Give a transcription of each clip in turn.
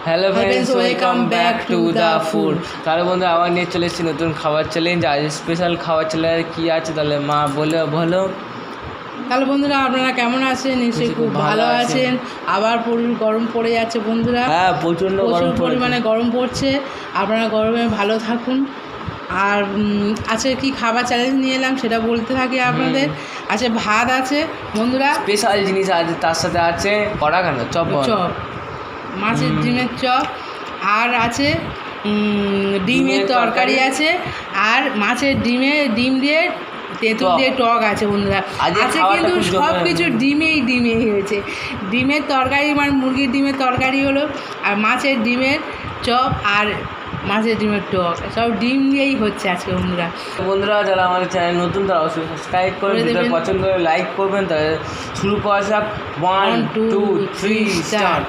Hello friends, welcome back to the food. তাহলে বন্ধু আবার নিয়ে চলে এসেছি নতুন খাবার চ্যালেঞ্জ। আজ স্পেশাল খাবার চ্যালেঞ্জ কী আছে তাহলে মা বলো। তাহলে বন্ধুরা আপনারা কেমন আছেন? নিশ্চয়ই খুব ভালো আছেন। আবার গরম পড়ে যাচ্ছে বন্ধুরা। হ্যাঁ, প্রচুর পরিমাণে গরম পড়ছে। আপনারা গরমে ভালো থাকুন। আর আজকে কি খাবার চ্যালেঞ্জ নিয়ে এলাম সেটা বলতে থাকি আপনাদের। আছে ভাত আছে বন্ধুরা, স্পেশাল জিনিস আছে, তার সাথে আছে কড়া কেন চপ মাছের ডিমের চপ, আর আছে ডিমের তরকারি আছে, আর মাছের ডিম দিয়ে তেঁতুল দিয়ে টক আছে বন্ধুরা। আছে কিন্তু সব কিছু ডিমেই হয়েছে। ডিমের তরকারি মানে মুরগির ডিমের তরকারি হলো, আর মাছের ডিমের চপ আর মাছের ডিমের টক, সব ডিম দিয়েই হচ্ছে আজকে বন্ধুরা যারা আমাদের চ্যানেল নতুন তারা অবশ্যই সাবস্ক্রাইব করে দেবেন, পছন্দ করে লাইক করবেন। তাহলে শুরু করা যাক। 1 2 3 স্টার্ট।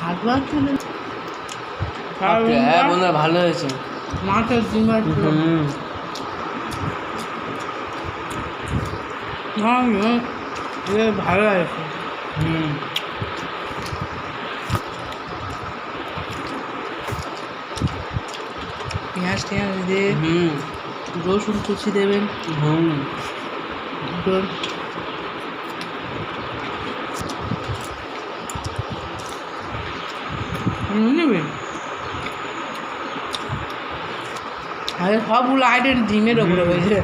ভাত হ্যাঁ বন্ধুরা, ভালো হয়েছে। মাছের ডিমের ভালো আছে। পেঁয়াজ দিয়ে রসুন কুচি দেবেন। নেবেন আরে সবগুলো আইটেম ডিমের ওপরে হয়েছে।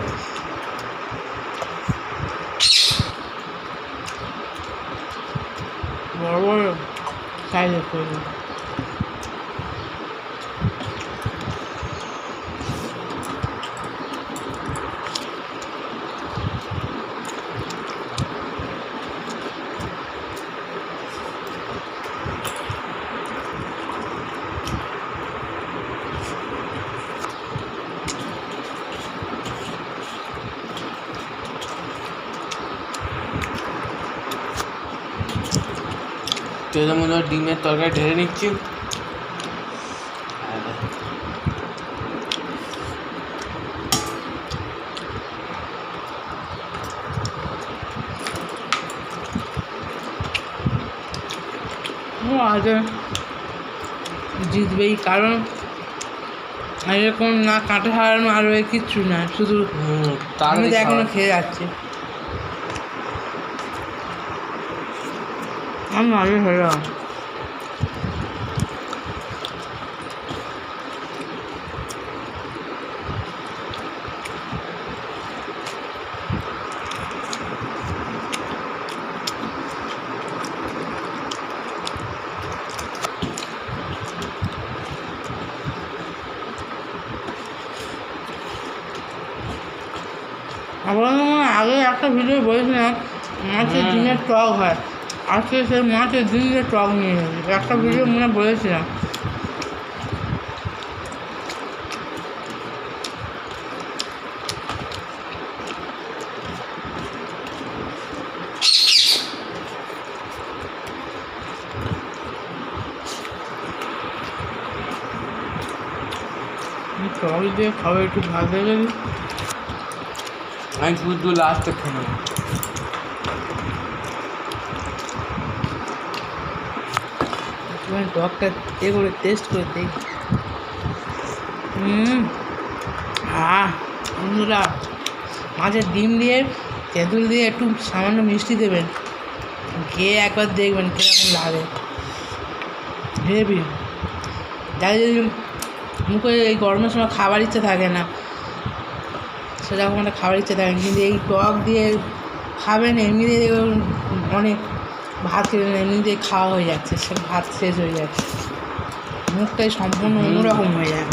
বড় বড় সাইজের করবে। তেলের মধ্যে ডিমের তরকারি ঢেলে নিচ্ছি। আগে জিতবেই, কারণ এরকম না কাঁটা হারানো আর কিচ্ছু না, শুধু আমি তো এখনো খেয়ে যাচ্ছি। আমি আগে খেলাম। আপনাদের আগে একটা ভিডিও বলেছিলাম মাছের ডিমের টক হয়, আজকে সেই মাছের ডিমের টক নিয়ে যাবে। একটা ভিডিও মনে বলেছিলাম। টক দিয়ে খাবে, একটু ভাত দেখে দিই। আমি শুধু লাস্টে খেয়ে নেব। টকটা করে টেস্ট করে দেখি। বন্ধুরা, মাছের ডিম দিয়ে তেঁতুল দিয়ে একটু সামান্য মিষ্টি দেবেন, খেয়ে একবার দেখবেন কীরকম লাগে। হেবি। যাই যদি মুখে এই গরমের সময় খাবার ইচ্ছে থাকে না, সেরকম একটা খাবার ইচ্ছে থাকে, কিন্তু এই টক দিয়ে খাবেন, এমনিতে অনেক ভাত খেলেন, এমনিতে খাওয়া হয়ে যাচ্ছে, সে ভাত শেষ হয়ে যাচ্ছে, মুখটাই সম্পূর্ণ অন্যরকম হয়ে যায়।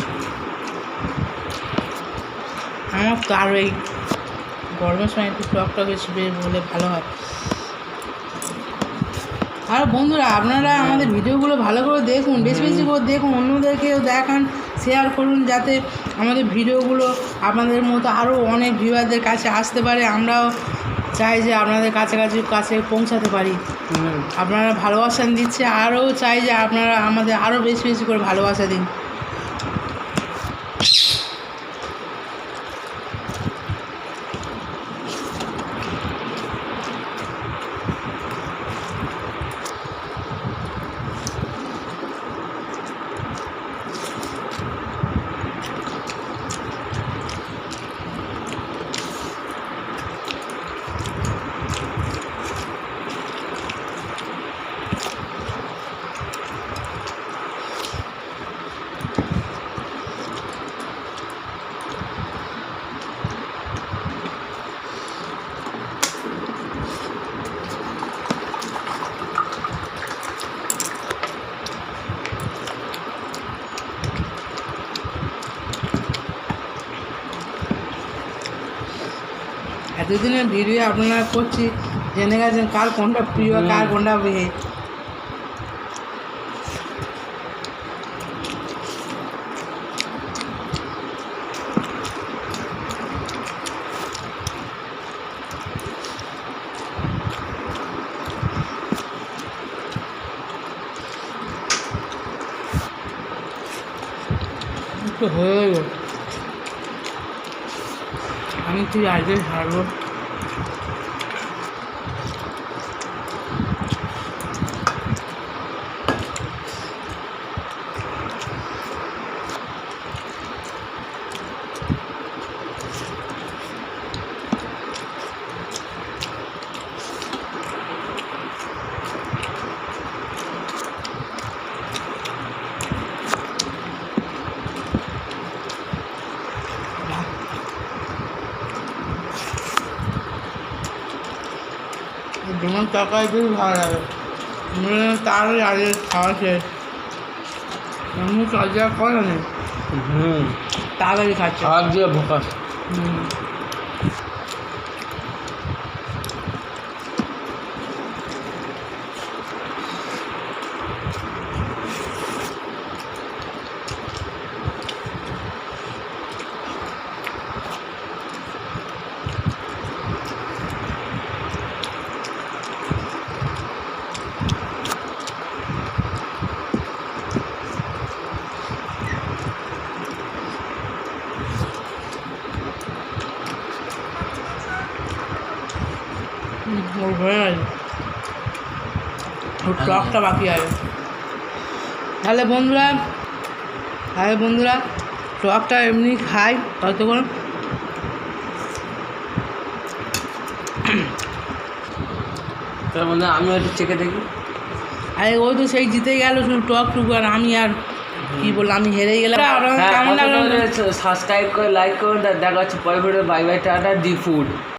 আমার তো আরও এই গরমের সময় একটু টকটা বেশি বলে ভালো হয়। আর বন্ধুরা, আপনারা আমাদের ভিডিওগুলো ভালো করে দেখুন, বেশি করে দেখুন, অন্যদেরকেও দেখান, শেয়ার করুন, যাতে আমাদের ভিডিওগুলো আপনাদের মতো আরও অনেক ভিউয়ারদের কাছে আসতে পারে, আমরাও চাই যে আপনাদের কাছে পৌঁছাতে পারি। আপনারা ভালোবাসা দিচ্ছে, আরও চাই যে আপনারা আমাদের আরও বেশি বেশি করে ভালোবাসা দিন। এতদিনের ভিডিও আপনারা করছি, জেনে গেছেন কার কোনটা প্রিয়, কার কোনটা বেহে। একটু হয়ে গেল, আমি তুই আগে ছাড়বো। ডিমের তরকারি খুবই ভালো লাগে, তার আগে খাওয়া শেষ। এমনি কাজা করে না, তাড়াতাড়ি খাচ্ছে আর দিয়ে ভোকা। ওর হয়ে গেছে, ওর টকটা বাকি আছে। তাহলে বন্ধুরা টকটা এমনি খাই ততক্ষণ। তার মধ্যে আমি একটু চেখে দেখি। আরে ও তো সেই জিতে গেল শুধু টকটুকু, আর আমি আর কি বললাম, আমি হেরেই গেলাম। কেমন লাগলো? সাবস্ক্রাইব করে লাইক করুন, দেখা হচ্ছে পরে video. Bye bye, tata, D food.